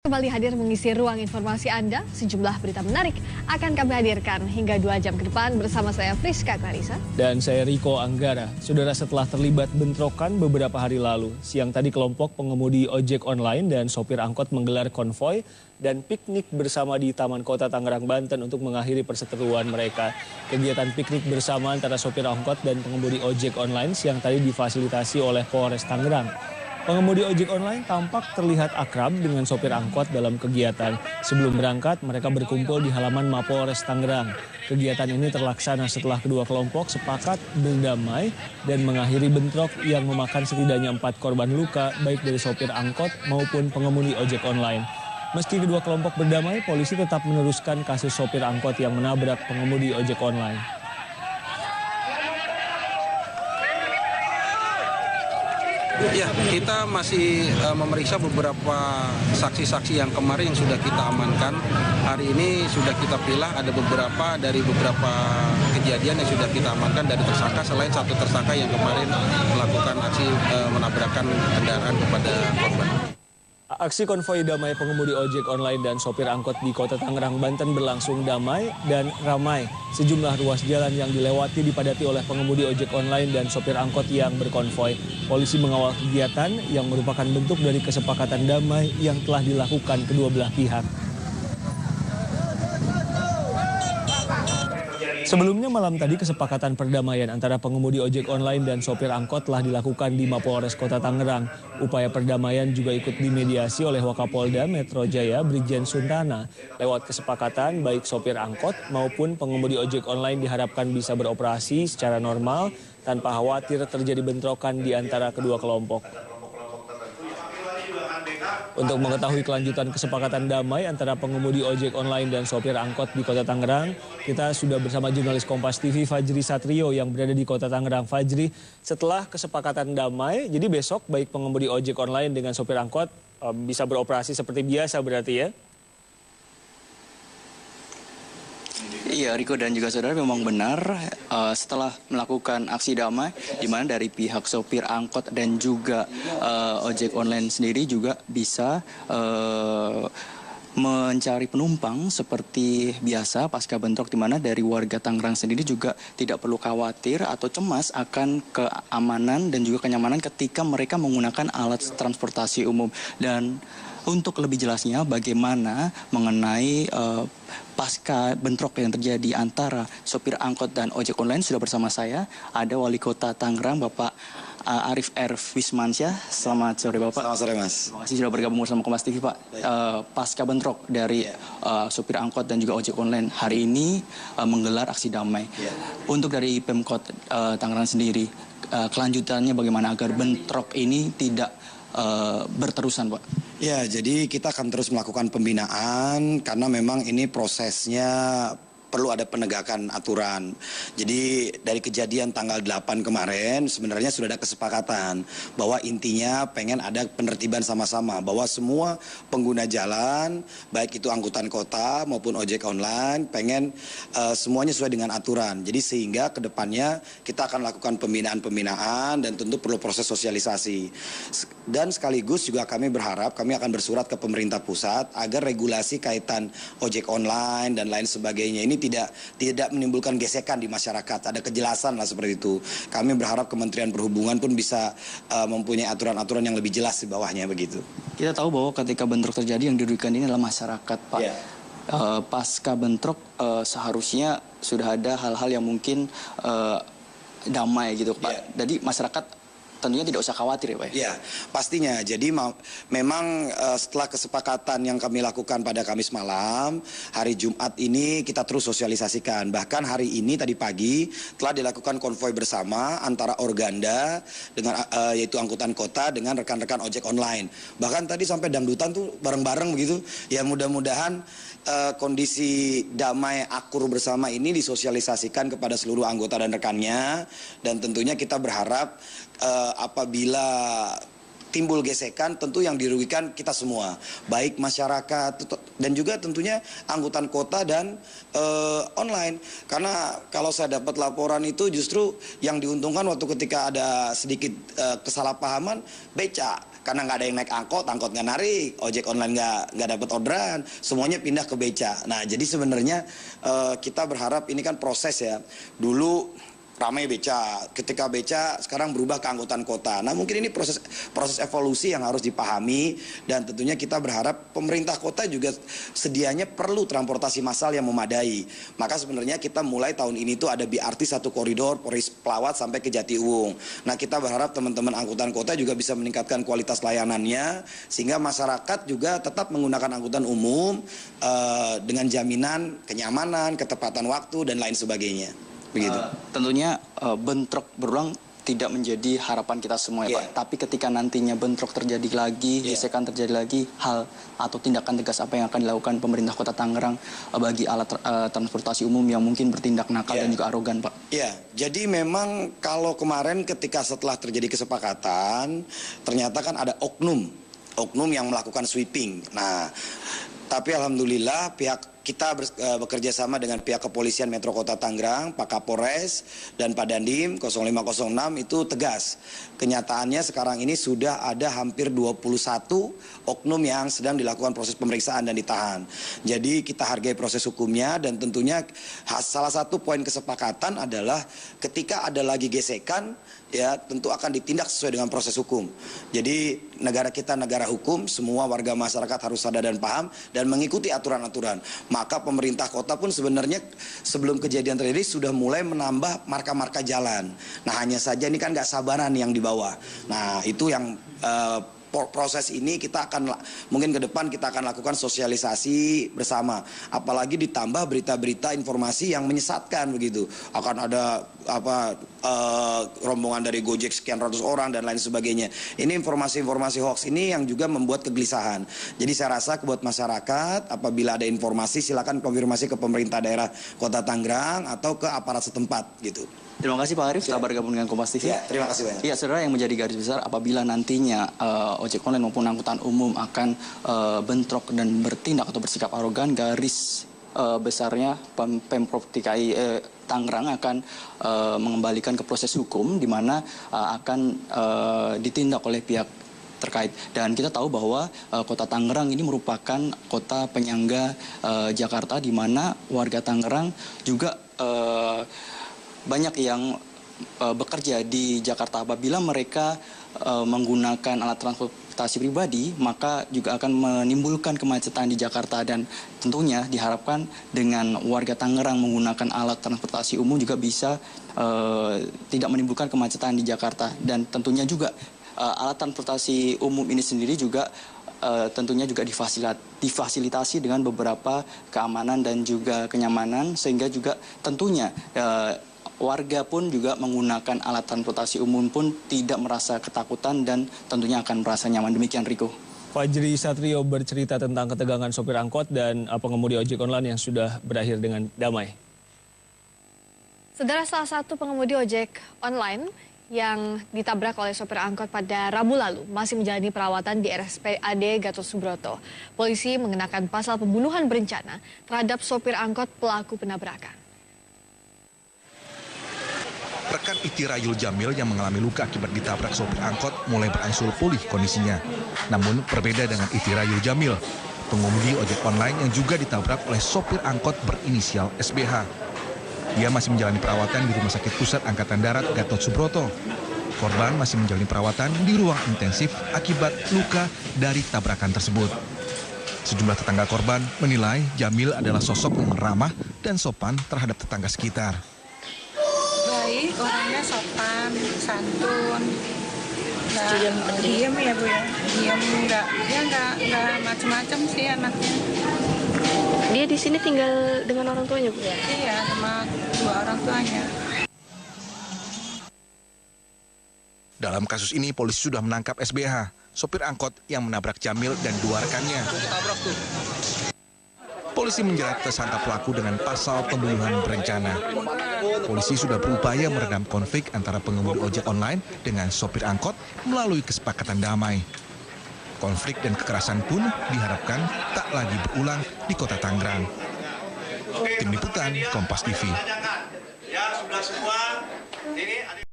Kembali hadir mengisi ruang informasi Anda, sejumlah berita menarik akan kami hadirkan hingga 2 jam ke depan bersama saya Friska Clarissa. Dan saya Riko Anggara. Saudara, setelah terlibat bentrokan beberapa hari lalu, siang tadi kelompok pengemudi ojek online dan sopir angkot menggelar konvoy dan piknik bersama di Taman Kota Tangerang, Banten untuk mengakhiri perseteruan mereka. Kegiatan piknik bersama antara sopir angkot dan pengemudi ojek online siang tadi difasilitasi oleh Polres Tangerang. Pengemudi ojek online tampak terlihat akrab dengan sopir angkot dalam kegiatan. Sebelum berangkat, mereka berkumpul di halaman Mapolres Tangerang. Kegiatan ini terlaksana setelah kedua kelompok sepakat berdamai dan mengakhiri bentrok yang memakan setidaknya 4 korban luka, baik dari sopir angkot maupun pengemudi ojek online. Meski kedua kelompok berdamai, polisi tetap meneruskan kasus sopir angkot yang menabrak pengemudi ojek online. Ya, kita masih memeriksa beberapa saksi-saksi yang kemarin yang sudah kita amankan. Hari ini sudah kita pilah, ada beberapa kejadian yang sudah kita amankan dari tersangka, selain satu tersangka yang kemarin melakukan aksi menabrakkan kendaraan kepada korban. Aksi konvoi damai pengemudi ojek online dan sopir angkot di Kota Tangerang, Banten berlangsung damai dan ramai. Sejumlah ruas jalan yang dilewati dipadati oleh pengemudi ojek online dan sopir angkot yang berkonvoi. Polisi mengawal kegiatan yang merupakan bentuk dari kesepakatan damai yang telah dilakukan kedua belah pihak. Sebelumnya malam tadi kesepakatan perdamaian antara pengemudi ojek online dan sopir angkot telah dilakukan di Mapolres Kota Tangerang. Upaya perdamaian juga ikut dimediasi oleh Wakapolda Metro Jaya Brigjen Suntana. Lewat kesepakatan, baik sopir angkot maupun pengemudi ojek online diharapkan bisa beroperasi secara normal tanpa khawatir terjadi bentrokan di antara kedua kelompok. Untuk mengetahui kelanjutan kesepakatan damai antara pengemudi ojek online dan sopir angkot di Kota Tangerang, kita sudah bersama jurnalis Kompas TV Fajri Satrio yang berada di Kota Tangerang. Fajri, setelah kesepakatan damai, jadi besok baik pengemudi ojek online dengan sopir angkot bisa beroperasi seperti biasa berarti ya? Iya, Riko dan juga saudara, memang benar setelah melakukan aksi damai di mana dari pihak sopir angkot dan juga ojek online sendiri juga bisa mencari penumpang seperti biasa pasca bentrok, di mana dari warga Tangerang sendiri juga tidak perlu khawatir atau cemas akan keamanan dan juga kenyamanan ketika mereka menggunakan alat transportasi umum. Dan untuk lebih jelasnya bagaimana mengenai pasca bentrok yang terjadi antara sopir angkot dan ojek online, sudah bersama saya ada Wali Kota Tangerang, Bapak Arief R. Wismansyah. Selamat sore Bapak. Selamat sore Mas. Terima kasih sudah bergabung bersama Kompas TV Pak. Pasca bentrok dari sopir angkot dan juga ojek online hari ini menggelar aksi damai. Untuk dari Pemkot Tangerang sendiri, kelanjutannya bagaimana agar bentrok ini tidak berterusan Pak? Ya, jadi kita akan terus melakukan pembinaan karena memang ini prosesnya perlu ada penegakan aturan. Jadi dari kejadian tanggal 8 kemarin sebenarnya sudah ada kesepakatan bahwa intinya pengen ada penertiban sama-sama, bahwa semua pengguna jalan baik itu angkutan kota maupun ojek online pengen semuanya sesuai dengan aturan. Jadi sehingga kedepannya kita akan lakukan pembinaan dan tentu perlu proses sosialisasi. Dan sekaligus juga kami berharap, kami akan bersurat ke pemerintah pusat agar regulasi kaitan ojek online dan lain sebagainya ini tidak menimbulkan gesekan di masyarakat, ada kejelasan lah seperti itu. Kami berharap Kementerian Perhubungan pun bisa mempunyai aturan-aturan yang lebih jelas di bawahnya begitu. Kita tahu bahwa ketika bentrok terjadi yang dirugikan ini adalah masyarakat Pak. Yeah. Pasca bentrok seharusnya sudah ada hal-hal yang mungkin damai gitu Pak. Yeah. Jadi masyarakat tentunya tidak usah khawatir ya Pak? Ya, pastinya. Jadi memang setelah kesepakatan yang kami lakukan pada Kamis malam, hari Jumat ini kita terus sosialisasikan. Bahkan hari ini tadi pagi telah dilakukan konvoi bersama antara Organda dengan yaitu angkutan kota dengan rekan-rekan ojek online. Bahkan tadi sampai dangdutan tuh bareng-bareng begitu. Ya mudah-mudahan kondisi damai akur bersama ini disosialisasikan kepada seluruh anggota dan rekannya, dan tentunya kita berharap apabila timbul gesekan tentu yang dirugikan kita semua, baik masyarakat dan juga tentunya angkutan kota dan online. Karena kalau saya dapat laporan itu justru yang diuntungkan waktu ketika ada sedikit kesalahpahaman beca. karena nggak ada yang naik angkot nggak narik, ojek online nggak dapat orderan, semuanya pindah ke beca. Nah, jadi sebenarnya kita berharap ini kan proses ya. Dulu ramai beca, ketika beca sekarang berubah ke angkutan kota. Nah, mungkin ini proses evolusi yang harus dipahami, dan tentunya kita berharap pemerintah kota juga sedianya perlu transportasi massal yang memadai. Maka sebenarnya kita mulai tahun ini tuh ada BRT satu koridor Pelawat sampai ke Jatiuwung. Nah, kita berharap teman-teman angkutan kota juga bisa meningkatkan kualitas layanannya sehingga masyarakat juga tetap menggunakan angkutan umum dengan jaminan kenyamanan, ketepatan waktu dan lain sebagainya. Begitu. Tentunya bentrok berulang tidak menjadi harapan kita semua ya Pak. Tapi ketika nantinya bentrok terjadi lagi, gesekan terjadi lagi, hal atau tindakan tegas apa yang akan dilakukan pemerintah Kota Tangerang bagi alat transportasi umum yang mungkin bertindak nakal dan juga arogan, Pak? Ya, jadi memang kalau kemarin ketika setelah terjadi kesepakatan, ternyata kan ada oknum yang melakukan sweeping. Nah, tapi alhamdulillah kita bekerja sama dengan pihak kepolisian Metro Kota Tangerang, Pak Kapolres dan Pak Dandim 0506 itu tegas. Kenyataannya sekarang ini sudah ada hampir 21 oknum yang sedang dilakukan proses pemeriksaan dan ditahan. Jadi kita hargai proses hukumnya, dan tentunya salah satu poin kesepakatan adalah ketika ada lagi gesekan, ya tentu akan ditindak sesuai dengan proses hukum. Jadi negara kita negara hukum, semua warga masyarakat harus sadar dan paham dan mengikuti aturan-aturan. Maka pemerintah kota pun sebenarnya sebelum kejadian terjadi sudah mulai menambah marka-marka jalan. Nah, hanya saja ini kan nggak sabaran yang di bawah. Nah, itu yang proses ini kita akan mungkin ke depan kita akan lakukan sosialisasi bersama, apalagi ditambah berita-berita informasi yang menyesatkan begitu, akan ada rombongan dari Gojek sekian ratus orang dan lain sebagainya. Ini informasi-informasi hoax ini yang juga membuat kegelisahan. Jadi saya rasa buat masyarakat, apabila ada informasi silakan konfirmasi ke pemerintah daerah Kota Tangerang atau ke aparat setempat gitu. Terima kasih Pak Arif telah bergabung dengan Kompas TV. Ya, terima kasih banyak. Iya, saudara, yang menjadi garis besar apabila nantinya ojek online maupun angkutan umum akan bentrok dan bertindak atau bersikap arogan, garis besarnya Pemprov DKI Tangerang akan mengembalikan ke proses hukum di mana akan ditindak oleh pihak terkait. Dan kita tahu bahwa Kota Tangerang ini merupakan kota penyangga Jakarta, di mana warga Tangerang juga banyak yang bekerja di Jakarta. Apabila mereka menggunakan alat transportasi pribadi, maka juga akan menimbulkan kemacetan di Jakarta, dan tentunya diharapkan dengan warga Tangerang menggunakan alat transportasi umum juga bisa tidak menimbulkan kemacetan di Jakarta. Dan tentunya juga alat transportasi umum ini sendiri juga tentunya juga difasilitasi dengan beberapa keamanan dan juga kenyamanan, sehingga juga tentunya warga pun juga menggunakan alat transportasi umum pun tidak merasa ketakutan dan tentunya akan merasa nyaman. Demikian, Riko. Fajri Satrio bercerita tentang ketegangan sopir angkot dan pengemudi ojek online yang sudah berakhir dengan damai. Saudara, salah satu pengemudi ojek online yang ditabrak oleh sopir angkot pada Rabu lalu masih menjalani perawatan di RSPAD Gatot Subroto. Polisi mengenakan pasal pembunuhan berencana terhadap sopir angkot pelaku penabrakan. Rekan Iti Rayul Jamil yang mengalami luka akibat ditabrak sopir angkot mulai berangsur pulih kondisinya. Namun berbeda dengan Iti Rayul Jamil, pengemudi ojek online yang juga ditabrak oleh sopir angkot berinisial SBH. Dia masih menjalani perawatan di Rumah Sakit Pusat Angkatan Darat Gatot Subroto. Korban masih menjalani perawatan di ruang intensif akibat luka dari tabrakan tersebut. Sejumlah tetangga korban menilai Jamil adalah sosok yang ramah dan sopan terhadap tetangga sekitar. Baik, orangnya sopan, santun, diem ya Bu ya, diem, nggak macam-macam sih anaknya. Dia di sini tinggal dengan orang tuanya, Bu? Iya, sama dua orang tuanya. Dalam kasus ini, polisi sudah menangkap SBH, sopir angkot yang menabrak Jamil dan dua rekannya. Polisi menjerat tersangka pelaku dengan pasal pembunuhan berencana. Polisi sudah berupaya meredam konflik antara pengemudi ojek online dengan sopir angkot melalui kesepakatan damai. Konflik dan kekerasan pun diharapkan tak lagi berulang di Kota Tangerang. Tim Liputan, Kompas TV. Ya, sudah semua.